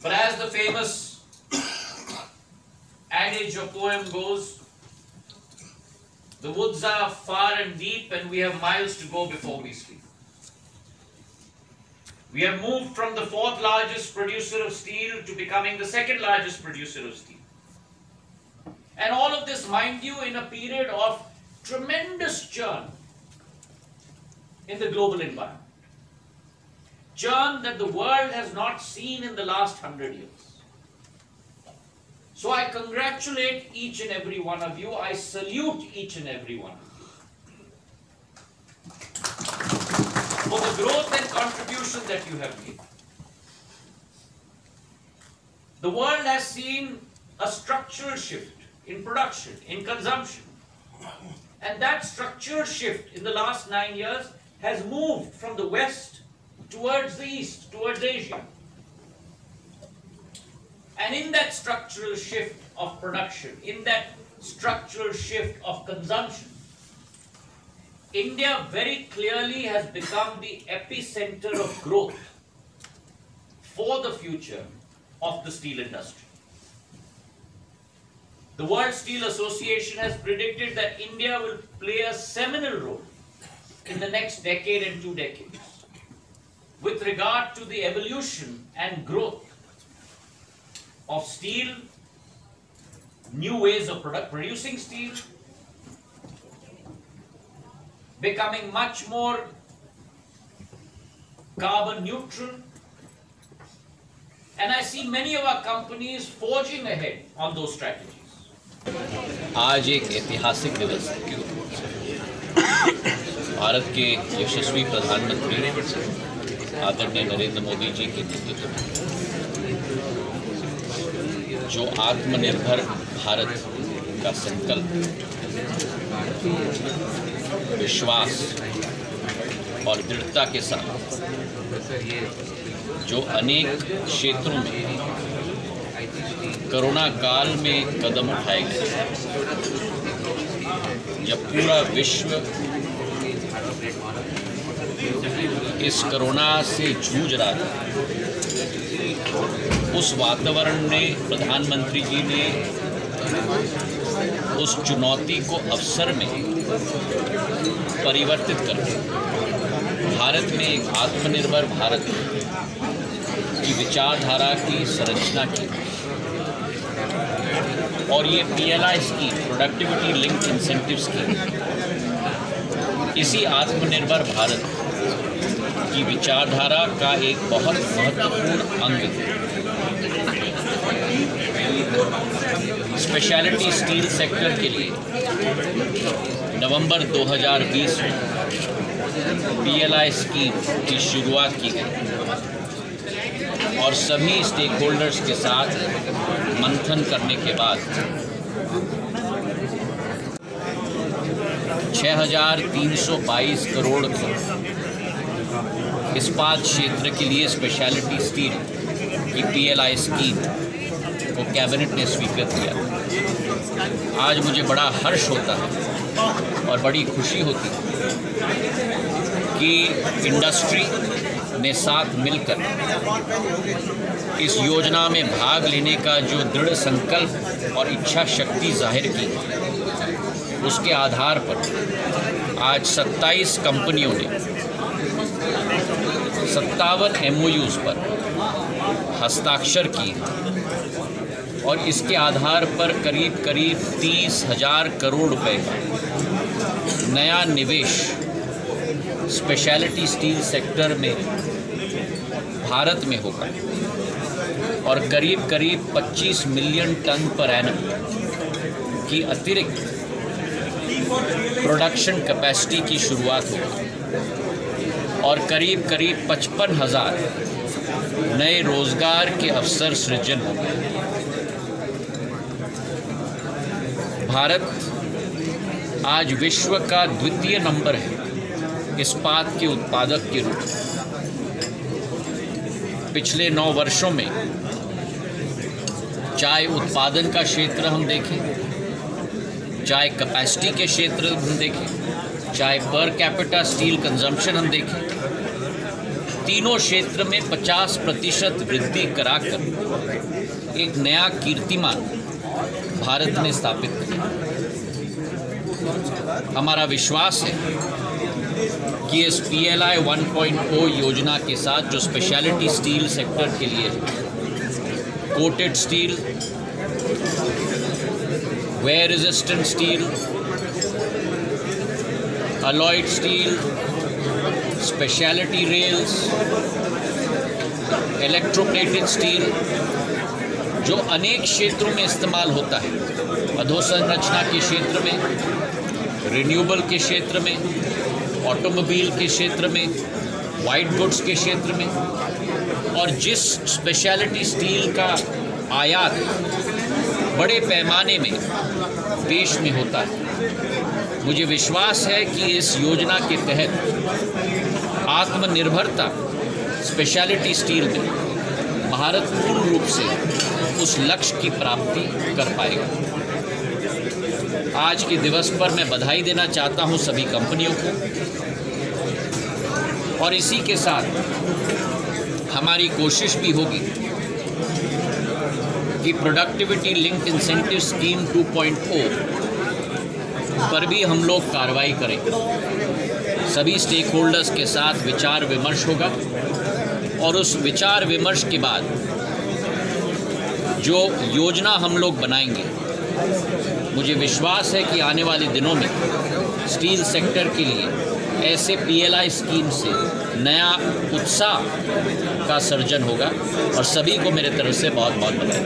But as the famous adage or poem goes, the woods are far and deep and we have miles to go before we sleep. We have moved from the fourth largest producer of steel to becoming the second largest producer of steel. And all of this, mind you, in a period of tremendous churn in the global environment. Churn that the world has not seen in the last 100 years. So I congratulate each and every one of you. I salute each and every one of you for the growth and contribution that you have made. The world has seen a structural shift in production, in consumption. And that structural shift in the last 9 years has moved from the West towards the East, towards Asia. And in that structural shift of production, in that structural shift of consumption, India very clearly has become the epicenter of growth for the future of the steel industry. The World Steel Association has predicted that India will play a seminal role in the next decade and 2 decades with regard to the evolution and growth of steel, new ways of producing steel, becoming much more carbon neutral. And I see many of our companies forging ahead on those strategies. आज एक ऐतिहासिक दिवस है। भारत के यशस्वी प्रधानमंत्री आदरणीय नरेंद्र मोदी जी के नेतृत्व में जो आत्मनिर्भर भारत का संकल्प, विश्वास और दृढ़ता के साथ जो अनेक क्षेत्रों में कोरोना काल में कदम उठाए गए, जब पूरा विश्व इस कोरोना से जूझ रहा था, उस वातावरण में प्रधानमंत्री जी ने उस चुनौती को अवसर में परिवर्तित करके भारत में एक आत्मनिर्भर भारत की विचारधारा की संरचना की और ये PLI scheme, productivity linked incentive scheme, इसी आत्मनिर्भर भारत की विचारधारा का एक बहुत महत्वपूर्ण अंग है। स्पेशलिटी स्टील सेक्टर के लिए नवंबर 2020 में PLI स्कीम की शुरुआत की गई और सभी स्टेक होल्डर्स के साथ मंथन करने के बाद 6,322 करोड़ के इस्पात क्षेत्र के लिए स्पेशलिटी स्टील की PLI स्कीम को कैबिनेट ने स्वीकृत किया। आज मुझे बड़ा हर्ष होता है और बड़ी खुशी होती है कि इंडस्ट्री ने साथ मिलकर इस योजना में भाग लेने का जो दृढ़ संकल्प और इच्छा शक्ति जाहिर की, उसके आधार पर आज 27 कंपनियों ने 57 MOUs पर हस्ताक्षर किए और इसके आधार पर करीब 30,000 करोड़ रुपए का नया निवेश स्पेशलिटी स्टील सेक्टर में भारत में होगा और करीब 25 मिलियन टन पर एनम की अतिरिक्त प्रोडक्शन कैपेसिटी की शुरुआत होगी और करीब 55,000 नए रोजगार के अवसर सृजन होंगे। भारत आज विश्व का द्वितीय नंबर है इस्पात के उत्पादक के रूप में। पिछले 9 वर्षों में चाहे उत्पादन का क्षेत्र हम देखें, चाहे कैपेसिटी के क्षेत्र हम देखें, चाहे पर कैपिटा स्टील कंजम्पशन हम देखें, तीनों क्षेत्र में 50% वृद्धि कराकर एक नया कीर्तिमान भारत ने स्थापित किया। हमारा विश्वास है कि इस PLI 1.0 योजना के साथ जो स्पेशलिटी स्टील सेक्टर के लिए coated steel, wear resistant steel, alloyed steel, speciality rails, electroplated steel, जो अनेक क्षेत्रों में इस्तेमाल होता है, अधोसंरचना के क्षेत्र में, रिन्यूएबल के क्षेत्र में, ऑटोमोबाइल के क्षेत्र में, वाइट गुड्स के क्षेत्र में, और जिस स्पेशलिटी स्टील का आयात बड़े पैमाने में देश में होता है, मुझे विश्वास है कि इस योजना के तहत आत्मनिर्भरता स्पेशलिटी स्टील में भारत पूर्ण रूप से उस लक्ष्य की प्राप्ति कर पाएगा। आज के दिवस पर मैं बधाई देना चाहता हूं सभी कंपनियों को, और इसी के साथ हमारी कोशिश भी होगी कि प्रोडक्टिविटी लिंक्ड इंसेंटिव स्कीम 2.0 पर भी हम लोग कार्रवाई करेंगे। सभी स्टेक होल्डर्स के साथ विचार विमर्श होगा, और उस विचार विमर्श के बाद जो योजना हम लोग बनाएंगे, मुझे विश्वास है कि आने वाले दिनों में स्टील सेक्टर के लिए ऐसे PLI स्कीम से नया उत्साह का सर्जन होगा, और सभी को मेरे तरफ से बहुत बहुत बधाई।